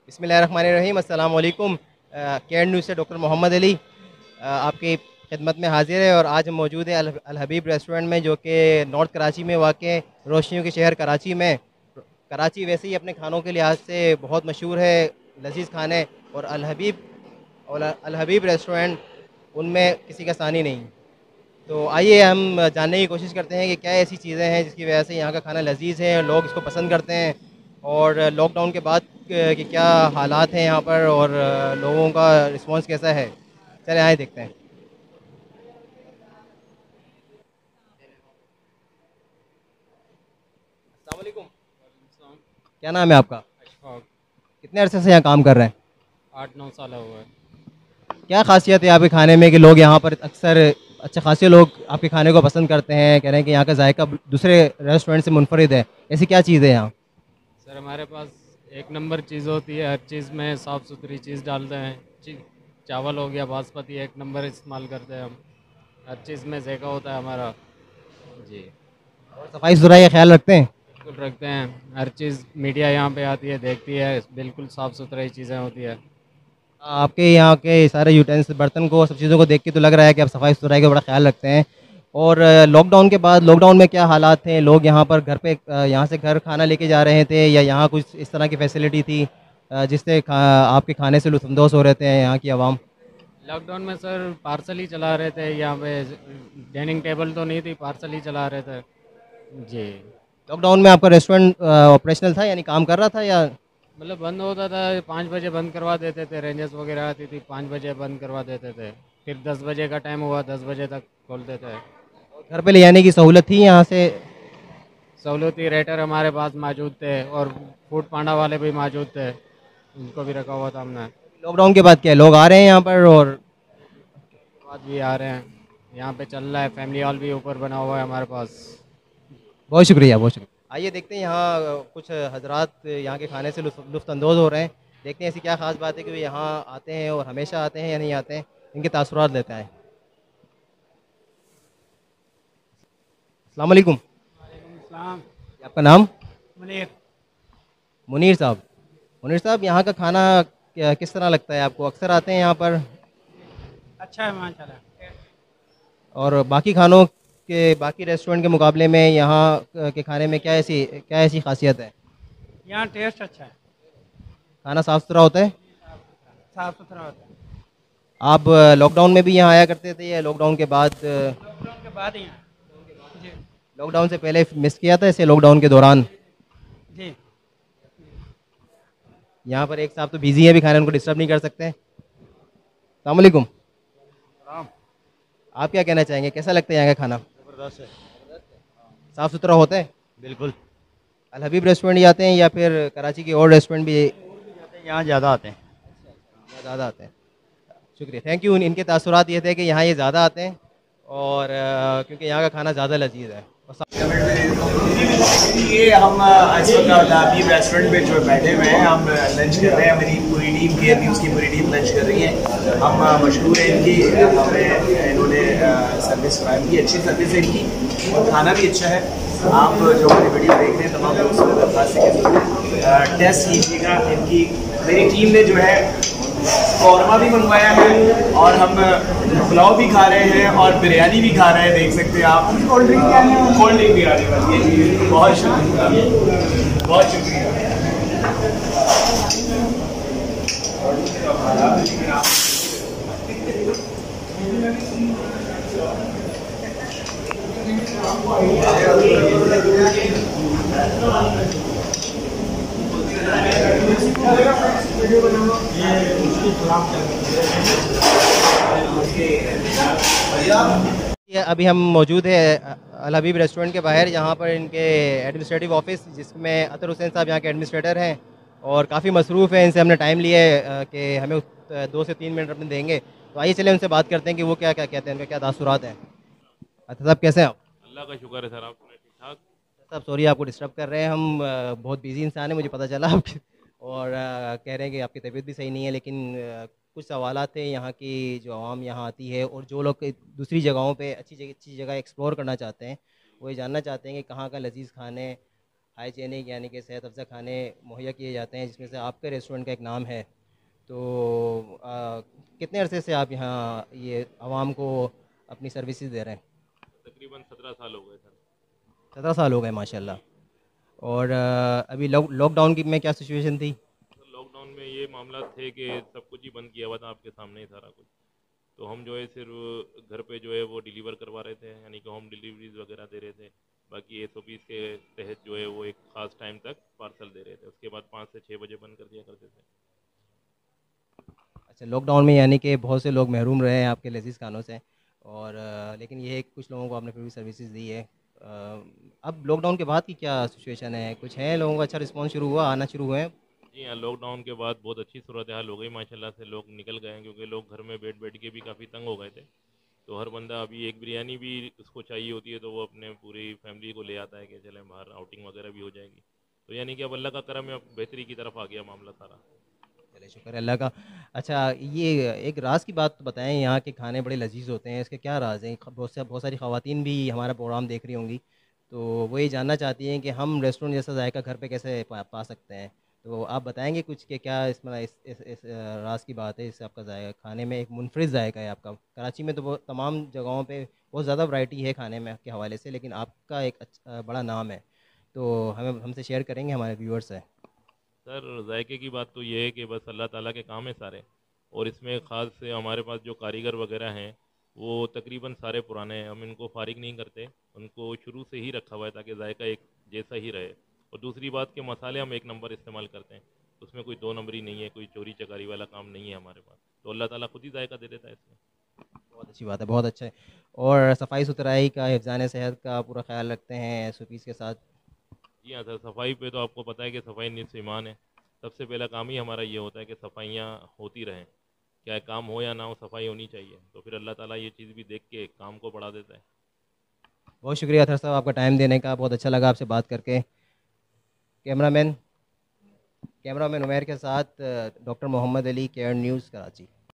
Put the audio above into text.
बिस्मिल्लाहिर्रहमानिर्रहीम। अस्सलाम वालेकुम। केएन न्यूज़ से डॉक्टर मोहम्मद अली आपकी खिदमत में हाजिर है और आज हम मौजूद हैं अल हबीब रेस्टोरेंट में, जो कि नॉर्थ कराची में वाक़ रोशनियों के शहर कराची में। कराची वैसे ही अपने खानों के लिहाज से बहुत मशहूर है, लजीज़ खाने, और अल हबीब रेस्टोरेंट उनमें किसी का सानी नहीं। तो आइए हम जानने की कोशिश करते हैं कि क्या ऐसी चीज़ें हैं जिसकी वजह से यहाँ का खाना लजीज़ है, लोग इसको पसंद करते हैं, और लॉकडाउन के बाद के क्या हालात हैं यहाँ पर, और लोगों का रिस्पांस कैसा है। चले आए देखते हैं। अस्सलाम वालेकुम। क्या नाम है आपका? अशफाक। कितने अरसे से यहाँ काम कर रहे हैं? 8-9 साल हुआ है। क्या खासियत है आपके खाने में कि लोग यहाँ पर अक्सर अच्छे खासे लोग आपके खाने को पसंद करते हैं, कह रहे हैं कि यहाँ का जायका दूसरे रेस्टोरेंट से मुनफरिद है। ऐसी क्या चीज़ है यहाँ? सर हमारे पास एक नंबर चीज़ होती है, हर चीज़ में साफ़ सुथरी चीज़ डालते हैं। चावल हो गया बासमती, एक नंबर इस्तेमाल करते हैं हम। हर चीज़ में जायका होता है हमारा। जी, और सफाई सुथराई का ख्याल रखते हैं? बिल्कुल रखते हैं। हर चीज़ मीडिया यहाँ पे आती है, देखती है, बिल्कुल साफ़ सुथरी चीज़ें होती है। आपके यहाँ के सारे यूटेंसिल बर्तन को, सब चीज़ों को देख के तो लग रहा है कि आप सफाई सुथराई का बड़ा ख्याल रखते हैं। और लॉकडाउन के बाद लॉकडाउन में क्या हालात थे? लोग यहाँ पर घर पे यहाँ से घर खाना लेके जा रहे थे, या यहाँ कुछ इस तरह की फैसिलिटी थी जिससे आपके खाने से लुत्फ़अंदोज़ हो रहे थे यहाँ की आवाम? लॉकडाउन में सर पार्सल ही चला रहे थे यहाँ पे। डाइनिंग टेबल तो नहीं थी, पार्सल ही चला रहे थे। जी, लॉकडाउन में आपका रेस्टोरेंट ऑपरेशनल था, यानी काम कर रहा था, या? मतलब बंद होता था 5 बजे बंद करवा देते थे। रेंजर्स वगैरह आती थी, 5 बजे बंद करवा देते थे। फिर 10 बजे का टाइम हुआ, 10 बजे तक खोलते थे। घर पे ले जाने की सहूलत थी यहाँ से? सहूलती रेटर हमारे पास मौजूद थे और फूड पांडा वाले भी मौजूद थे, उनको भी रखा हुआ था हमने। लॉकडाउन के बाद क्या लोग आ रहे हैं यहाँ पर? और बाद भी आ रहे हैं, यहाँ पे चल रहा है। फैमिली हॉल भी ऊपर बना हुआ है हमारे पास। बहुत शुक्रिया, बहुत शुक्रिया। आइए देखते हैं यहाँ कुछ हजरात यहाँ के खाने से लुत्फ़अंदोज़ हो रहे हैं। देखते हैं ऐसी क्या ख़ास बात है कि वे यहाँ आते हैं, और हमेशा आते हैं या नहीं आते हैं। इनके तासुरात लेते हैं। अस्सलाम वालेकुम। सलाम। ये आपका नाम? मुनीर। मुनीर साहब। मुनीर साहब, यहाँ का खाना किस तरह लगता है आपको? अक्सर आते हैं यहाँ पर? अच्छा है माशाल्लाह। और बाकी खानों के, बाकी रेस्टोरेंट के मुकाबले में यहाँ के खाने में क्या ऐसी खासियत है? यहाँ टेस्ट अच्छा है। खाना साफ़ सुथरा होता है? साफ़ सुथरा होता है। आप लॉकडाउन में भी यहाँ आया करते थे, या लॉकडाउन के बाद? लॉकडाउन के बाद ही यहाँ। जी। लॉकडाउन से पहले मिस किया था, ऐसे लॉकडाउन के दौरान? जी। यहाँ पर एक साहब तो बिजी है, भी खाना उनको डिस्टर्ब नहीं कर सकते। अस्सलाम वालेकुम। आराम। आप क्या कहना चाहेंगे, कैसा लगता है यहाँ का खाना? ज़बरदस्त है। साफ़ सुथरा होता है? बिल्कुल। अल हबीब रेस्टोरेंट ही आते हैं, या फिर कराची के और रेस्टोरेंट भी यहाँ ज़्यादा आते हैं। ज़्यादा आते हैं? शुक्रिया, थैंक यू। इनके तासुरात ये थे कि यहाँ ये ज़्यादा आते हैं, और क्योंकि यहाँ का खाना ज़्यादा लजीज है। ये हम इस वक्त हबीब रेस्टोरेंट पे जो बैठे हुए हैं, हम लंच कर रहे हैं। मेरी पूरी टीम, केयर न्यूज़ की पूरी टीम लंच कर रही है। हम मशहूर है इनकी, हमें इन्होंने सर्विस फराहम की, अच्छी सर्विस है इनकी, और खाना भी अच्छा है। आप जो हमारी वीडियो देख रहे हैं, तमाम लोग उसमें दरख्वास्त है कि ज़रूर टेस्ट कीजिएगा इनकी। मेरी टीम ने जो है कौरमा भी मंगवाया है, और हम पुलाव भी खा रहे हैं, और बिरयानी भी खा रहे हैं। देख सकते हैं आप। कोल्ड ड्रिंक भी आने वाली है जी। बहुत शुक्रिया, बहुत शुक्रिया। ये अभी हम मौजूद है अल हबीब रेस्टोरेंट के बाहर, यहाँ पर इनके एडमिनिस्ट्रेटिव ऑफिस, जिसमें अतर हुसैन साहब यहाँ के एडमिनिस्ट्रेटर हैं, और काफ़ी मसरूफ़ है। इनसे हमने टाइम लिया है कि हमें 2 से 3 मिनट अपने देंगे। तो आइए चले उनसे बात करते हैं कि वो क्या क्या कहते हैं, उनके क्या तासुरात हैं। अच्छा साहब, कैसे हैं आप? अल्लाह का शुक्र है सर, आप सुनाए ठीक ठाक? साहब सॉरी आपको डिस्टर्ब कर रहे हैं हम, बहुत बिजी इंसान है, मुझे पता चला आप और कह रहे हैं कि आपकी तबीयत भी सही नहीं है, लेकिन कुछ सवालात थे। यहाँ की जो आवाम यहाँ आती है, और जो लोग दूसरी जगहों पे अच्छी जगह एक्सप्लोर करना चाहते हैं, वो ये जानना चाहते हैं कि कहाँ का लजीज़ खाने हाइजीनिक यानी कि सेहत अफ़ज़ा खाने मुहैया किए जाते हैं, जिसमें से आपके रेस्टोरेंट का एक नाम है। तो कितने अरसे से आप यहाँ ये आवाम को अपनी सर्विसेज दे रहे हैं? तकरीबन 17 साल हो गए सर। 17 साल हो गए माशाल्लाह। और अभी लॉकडाउन की में क्या सिचुएशन थी? सर लॉकडाउन में ये मामला थे कि सब कुछ ही बंद किया हुआ था, आपके सामने ही सारा कुछ। तो हम जो है सिर्फ घर पे जो है वो डिलीवर करवा रहे थे, यानी कि होम डिलीवरीज वगैरह दे रहे थे। बाकी SOPs के तहत जो है वो एक ख़ास टाइम तक पार्सल दे रहे थे, उसके बाद 5 से 6 बजे बंद कर दिया करते थे। अच्छा, लॉकडाउन में यानी कि बहुत से लोग महरूम रहे हैं आपके लजीज़ खानों से, और लेकिन ये है कि कुछ लोगों को आपने फिर भी सर्विसेज दी है। अब लॉकडाउन के बाद की क्या सिचुएशन है? कुछ है लोगों का अच्छा रिस्पॉन्स शुरू हुआ, आना शुरू हुए हैं? जी हाँ, लॉकडाउन के बाद बहुत अच्छी सूरत हाल हो गई माशाल्लाह से। लोग निकल गए हैं क्योंकि लोग घर में बैठ बैठ के भी काफ़ी तंग हो गए थे। तो हर बंदा अभी एक बिरयानी भी उसको चाहिए होती है तो वो अपने पूरी फैमिली को ले आता है कि चलें बाहर आउटिंग वगैरह भी हो जाएगी। तो यानी कि अब अल्लाह का करम है, अब बेहतरी की तरफ आ गया मामला सारा। चलिए शुक्र है अल्लाह का। अच्छा, ये एक राज़ की बात तो बताएँ, यहाँ के खाने बड़े लज़ीज़ होते हैं, इसके क्या राज़ हैं? बहुत सारी ख़वातीन भी हमारा प्रोग्राम देख रही होंगी, तो वो ये जानना चाहती हैं कि हम रेस्टोरेंट जैसा जायका घर पे कैसे पा सकते हैं? तो आप बताएँगे कुछ कि क्या इसमें इस राज़ की बात है, इससे आपका जायका खाने में एक मुनफ़रिद जायका है आपका। कराची में तो बहुत तमाम जगहों पे बहुत ज़्यादा वैरायटी है खाने में के हवाले से, लेकिन आपका एक बड़ा नाम है, तो हमें हमसे शेयर करेंगे, हमारे व्यूअर्स हैं। सर जायके की बात तो ये है कि बस अल्लाह ताला के काम है सारे। और इसमें ख़ास से हमारे पास जो कारीगर वगैरह हैं वो तकरीबन सारे पुराने हैं, हम इनको फारिग नहीं करते, उनको शुरू से ही रखा हुआ है ताकि जायका एक जैसा ही रहे। और दूसरी बात के मसाले हम एक नंबर इस्तेमाल करते हैं, उसमें कोई दो नंबरी नहीं है, कोई चोरी चकारी वाला काम नहीं है हमारे पास। तो अल्लाह ताला खुद ही जायका दे देता है इसमें। बहुत अच्छी बात है, बहुत अच्छा है। और सफाई-सुथराई का, हिफ़्ज़ान सेहत का पूरा ख़्याल रखते हैं SOPs के साथ? जी हाँ सर, सफाई पे तो आपको पता है कि सफाई निस्फ़ ईमान है। सबसे पहला काम ही हमारा ये होता है कि सफाइयाँ होती रहें, चाहे काम हो या ना हो, सफाई होनी चाहिए। तो फिर अल्लाह ताला ये चीज़ भी देख के काम को बढ़ा देता है। बहुत शुक्रिया अतहर साहब आपका टाइम देने का, बहुत अच्छा लगा आपसे बात करके। कैमरामैन कैमरामैन उमैर के साथ doctor Mohammad Ali, Care News, Karachi.